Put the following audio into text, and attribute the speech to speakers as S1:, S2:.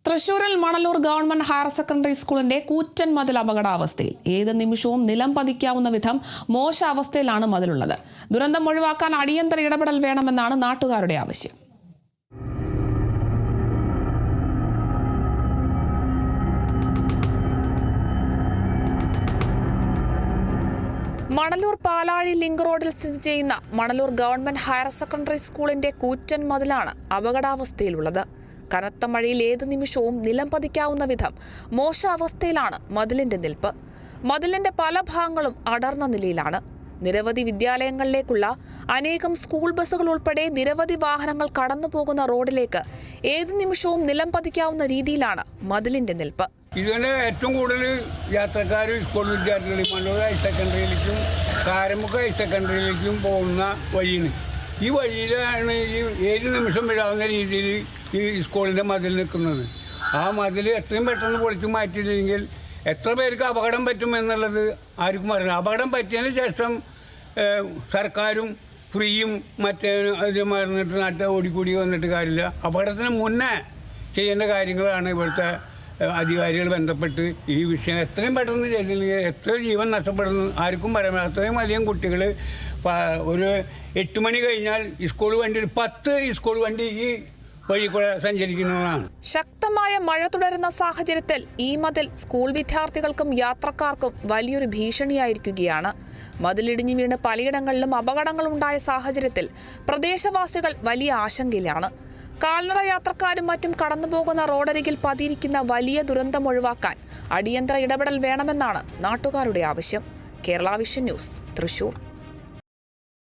S1: തൃശൂരിൽ Manalur government higher secondary സ്കൂളിന്റെ കൂറ്റൻ മതിൽ അപകടാവസ്ഥയിൽ. ഏത് നിമിഷവും നിലം പതിക്കാവുന്ന വിധം മോശ അവസ്ഥയിലാണ് മതിലുള്ളത്. ദുരന്തം ഒഴിവാക്കാൻ അടിയന്തര ഇടപെടൽ വേണമെന്നാണ് നാട്ടുകാരുടെ ആവശ്യം. മണലൂർ പാലാഴി ലിങ്ക് റോഡിൽ സ്ഥിതി ചെയ്യുന്ന മണലൂർ ഗവൺമെന്റ് ഹയർ സെക്കൻഡറി സ്കൂളിന്റെ കൂറ്റൻ മതിലാണ് അപകടാവസ്ഥയിലുള്ളത്. കനത്ത മഴയിൽ ഏതു നിമിഷവും നിലം പതിക്കാവുന്ന വിധം മോശ അവസ്ഥയിലാണ് മതിലിന്റെ നിൽപ്പ്. മതിലിന്റെ പല ഭാഗങ്ങളും അടർന്ന നിലയിലാണ്. നിരവധി വിദ്യാലയങ്ങളിലേക്കുള്ള അനേകം സ്കൂൾ ബസ്സുകൾ ഉൾപ്പെടെ നിരവധി വാഹനങ്ങൾ കടന്നുപോകുന്ന റോഡിലേക്ക് ഏതു നിമിഷവും നിലം പതിക്കാവുന്ന രീതിയിലാണ് മതിലിന്റെ നിൽപ്പ്.
S2: ഇതിന് ഏറ്റവും കൂടുതൽ യാത്രക്കാർ സ്കൂൾ വിദ്യാർത്ഥികൾ മണലൂർ ഹയർ സെക്കൻഡറിയിലേക്കും കാരമുക്ക് ഹയർ സെക്കൻഡറിയിലേക്കും പോകുന്ന വഴിയാണ്. ഈ വഴിയിലാണ് ഈ ഏത് നിമിഷം വിടാവുന്ന രീതിയിൽ ഈ സ്കൂളിൻ്റെ മതിൽ നിൽക്കുന്നത്. ആ മതിൽ എത്രയും പെട്ടെന്ന് പൊളിച്ചു മാറ്റിയില്ലെങ്കിൽ എത്ര പേർക്ക് അപകടം പറ്റുമെന്നുള്ളത് ആർക്കും അറിയാം. അപകടം പറ്റിയതിന് ശേഷം സർക്കാരും ഫ്രീയും മറ്റേ ഇത് മറന്നിട്ട് നാട്ടിൽ ഓടിക്കൂടി വന്നിട്ട് കാര്യമില്ല. അപകടത്തിന് മുന്നേ ചെയ്യേണ്ട കാര്യങ്ങളാണ് ഇവിടുത്തെ അധികാരികൾ ബന്ധപ്പെട്ട് ഈ വിഷയം എത്രയും പെട്ടെന്ന് ചെയ്തില്ലെങ്കിൽ എത്ര ജീവൻ നഷ്ടപ്പെടുന്നു ആർക്കും പറയാം. അത്രയും അധികം കുട്ടികൾ ഒരു 8 മണി കഴിഞ്ഞാൽ സ്കൂൾ വണ്ടി 10 സ്കൂൾ വണ്ടി ഈ വഴി കൂടെ സഞ്ചരിക്കുന്നതാണ്.
S1: ശക്തമായ മഴ തുടരുന്ന സാഹചര്യത്തിൽ ഈ മതിൽ സ്കൂൾ വിദ്യാർത്ഥികൾക്കും യാത്രക്കാർക്കും വലിയൊരു ഭീഷണിയായിരിക്കുകയാണ്. മതിലിടിഞ്ഞു വീണ് പലയിടങ്ങളിലും അപകടങ്ങൾ ഉണ്ടായ സാഹചര്യത്തിൽ പ്രദേശവാസികൾ വലിയ ആശങ്കയിലാണ്. കാൽനട യാത്രക്കാരും മറ്റും കടന്നുപോകുന്ന റോഡരികിൽ പതിയിരിക്കുന്ന വലിയ ദുരന്തം ഒഴിവാക്കാൻ അടിയന്തര ഇടപെടൽ വേണമെന്നാണ് നാട്ടുകാരുടെ ആവശ്യം. Kerala vision news, Thrissur.